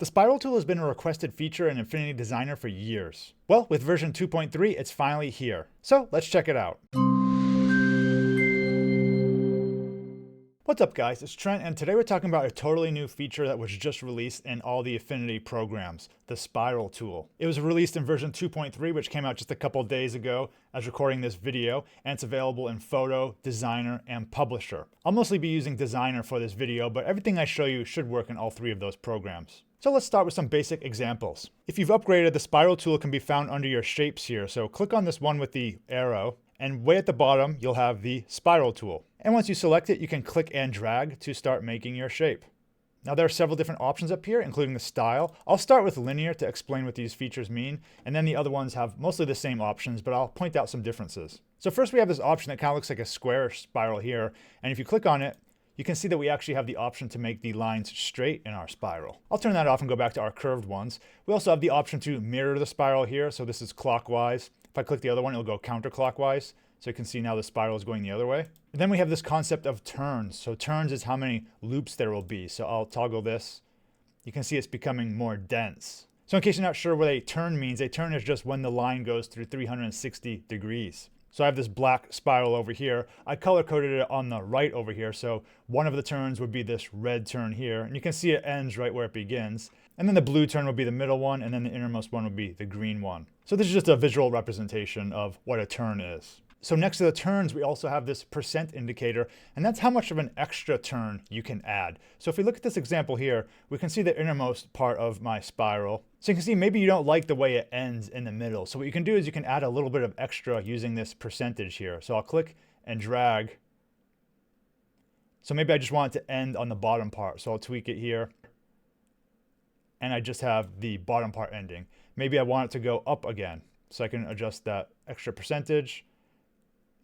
The spiral tool has been a requested feature in Affinity Designer for years. Well, with version 2.3, it's finally here. So let's check it out. What's up guys, it's Trent, and today we're talking about a totally new feature that was just released in all the Affinity programs, the spiral tool. It was released in version 2.3, which came out just a couple days ago as recording this video, and it's available in Photo, Designer, and Publisher. I'll mostly be using Designer for this video, but everything I show you should work in all three of those programs. So let's start with some basic examples. If you've upgraded, the spiral tool can be found under your shapes here, so click on this one with the arrow, and way at the bottom, you'll have the spiral tool. And once you select it, you can click and drag to start making your shape. Now there are several different options up here, including the style. I'll start with linear to explain what these features mean, and then the other ones have mostly the same options, but I'll point out some differences. So first we have this option that kind of looks like a square spiral here, and if you click on it, you can see that we actually have the option to make the lines straight in our spiral. I'll turn that off and go back to our curved ones. We also have the option to mirror the spiral here, so this is clockwise. If I click the other one, it'll go counterclockwise. So you can see now the spiral is going the other way. And then we have this concept of turns. So turns is how many loops there will be. So I'll toggle this. You can see it's becoming more dense. So in case you're not sure what a turn means, a turn is just when the line goes through 360 degrees. So I have this black spiral over here. I color coded it on the right over here. So one of the turns would be this red turn here. And you can see it ends right where it begins. And then the blue turn would be the middle one. And then the innermost one would be the green one. So this is just a visual representation of what a turn is. So next to the turns, we also have this percent indicator, and that's how much of an extra turn you can add. So if we look at this example here, we can see the innermost part of my spiral. So you can see maybe you don't like the way it ends in the middle. So what you can do is you can add a little bit of extra using this percentage here. So I'll click and drag. So maybe I just want it to end on the bottom part. So I'll tweak it here. And I just have the bottom part ending. Maybe I want it to go up again. So I can adjust that extra percentage.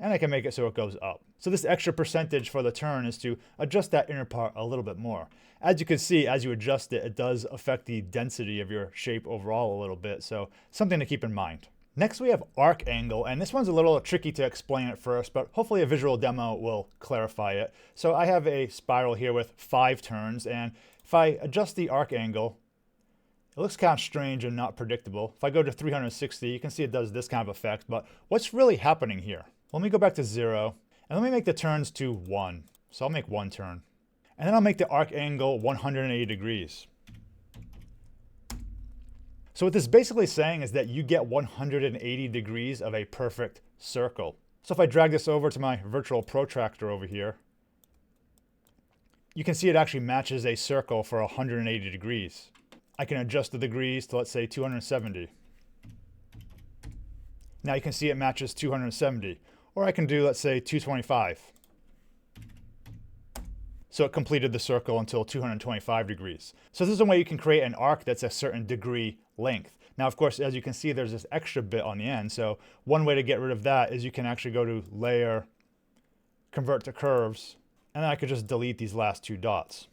And I can make it so it goes up. So this extra percentage for the turn is to adjust that inner part a little bit more. As you can see, as you adjust it, it does affect the density of your shape overall a little bit. So something to keep in mind. Next we have arc angle, and this one's a little tricky to explain at first, but hopefully a visual demo will clarify it. So I have a spiral here with 5 turns, and if I adjust the arc angle, it looks kind of strange and not predictable. If I go to 360, you can see it does this kind of effect, but what's really happening here? Let me go back to 0, and let me make the turns to 1. So I'll make 1 turn. And then I'll make the arc angle 180 degrees. So what this is basically saying is that you get 180 degrees of a perfect circle. So if I drag this over to my virtual protractor over here, you can see it actually matches a circle for 180 degrees. I can adjust the degrees to, let's say, 270. Now you can see it matches 270. Or I can do, let's say, 225. So it completed the circle until 225 degrees. So this is a way you can create an arc that's a certain degree length. Now, of course, as you can see, there's this extra bit on the end. So one way to get rid of that is you can actually go to Layer, Convert to Curves, and then I could just delete these last 2 dots.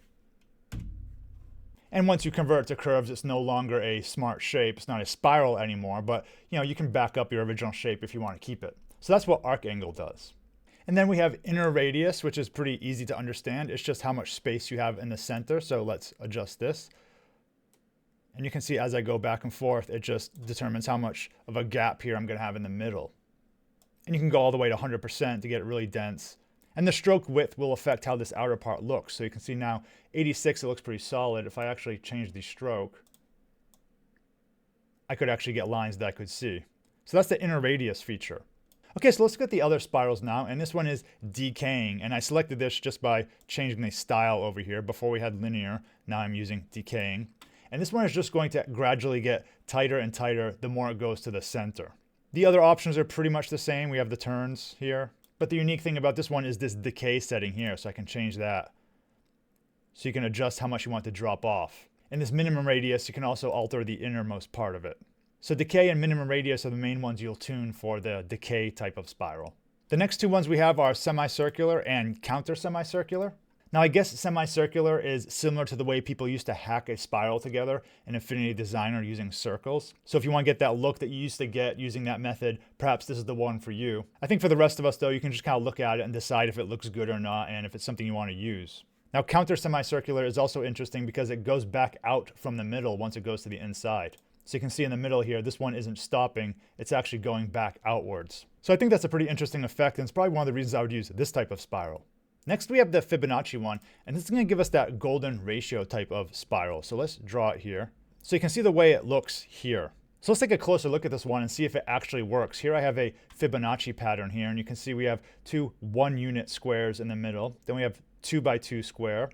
And once you convert it to curves, it's no longer a smart shape. It's not a spiral anymore, but you can back up your original shape if you want to keep it. So that's what arc angle does. And then we have inner radius, which is pretty easy to understand. It's just how much space you have in the center. So let's adjust this. And you can see as I go back and forth, it just determines how much of a gap here I'm going to have in the middle. And you can go all the way to 100% to get it really dense. And the stroke width will affect how this outer part looks. So you can see now 86, it looks pretty solid. If I actually change the stroke, I could actually get lines that I could see. So that's the inner radius feature. Okay, so let's look at the other spirals now, and this one is decaying, and I selected this just by changing the style over here. Before we had linear, now I'm using decaying. And this one is just going to gradually get tighter and tighter the more it goes to the center. The other options are pretty much the same. We have the turns here, but the unique thing about this one is this decay setting here, so I can change that. So you can adjust how much you want to drop off. In this minimum radius, you can also alter the innermost part of it. So decay and minimum radius are the main ones you'll tune for the decay type of spiral. The next 2 ones we have are semicircular and counter semicircular. Now I guess semicircular is similar to the way people used to hack a spiral together in Affinity Designer using circles. So if you want to get that look that you used to get using that method, perhaps this is the one for you. I think for the rest of us though, you can just kind of look at it and decide if it looks good or not and if it's something you want to use. Now counter semicircular is also interesting because it goes back out from the middle once it goes to the inside. So you can see in the middle here, this one isn't stopping, it's actually going back outwards. So I think that's a pretty interesting effect, and it's probably one of the reasons I would use this type of spiral. Next we have the Fibonacci one, and this is going to give us that golden ratio type of spiral. So let's draw it here. So you can see the way it looks here. So let's take a closer look at this one and see if it actually works. Here I have a Fibonacci pattern here, and you can see we have two 1 unit squares in the middle. Then we have 2 by 2 square,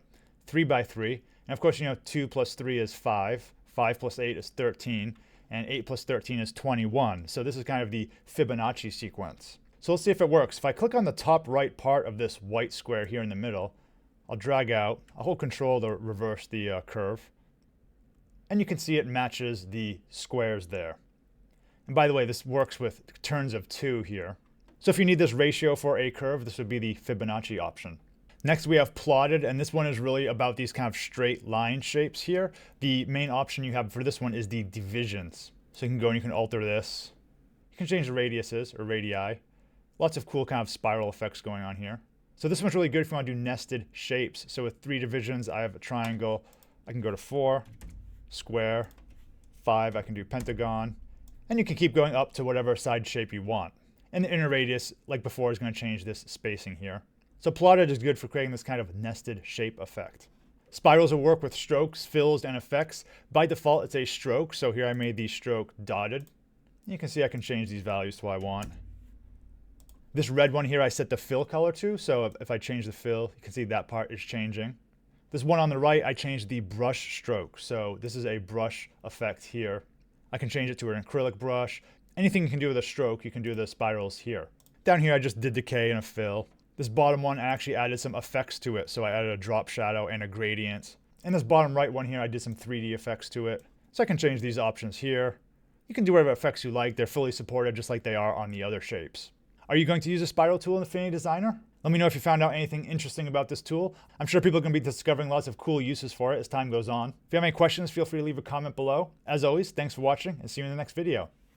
3 by 3, and of course, 2 plus 3 is 5, 5 plus 8 is 13, and 8 plus 13 is 21. So this is kind of the Fibonacci sequence. So let's see if it works. If I click on the top right part of this white square here in the middle, I'll drag out, I'll hold control to reverse the curve, and you can see it matches the squares there. And by the way, this works with turns of 2 here. So if you need this ratio for a curve, this would be the Fibonacci option. Next we have plotted, and this one is really about these kind of straight line shapes here. The main option you have for this one is the divisions. So you can go and you can alter this. You can change the radiuses or radii. Lots of cool kind of spiral effects going on here. So this one's really good if you want to do nested shapes. So with 3 divisions, I have a triangle. I can go to 4, square, 5, I can do pentagon, and you can keep going up to whatever side shape you want. And the inner radius, like before, is going to change this spacing here. So plotted is good for creating this kind of nested shape effect. Spirals will work with strokes, fills, and effects. By default, it's a stroke, so here I made the stroke dotted. You can see I can change these values to what I want. This red one here I set the fill color to, so if I change the fill, you can see that part is changing. This one on the right, I changed the brush stroke, so this is a brush effect here. I can change it to an acrylic brush. Anything you can do with a stroke, you can do with the spirals here. Down here I just did decay and a fill. This bottom one, I actually added some effects to it. So I added a drop shadow and a gradient. And this bottom right one here, I did some 3D effects to it. So I can change these options here. You can do whatever effects you like. They're fully supported just like they are on the other shapes. Are you going to use a spiral tool in Affinity Designer? Let me know if you found out anything interesting about this tool. I'm sure people are going to be discovering lots of cool uses for it as time goes on. If you have any questions, feel free to leave a comment below. As always, thanks for watching and see you in the next video.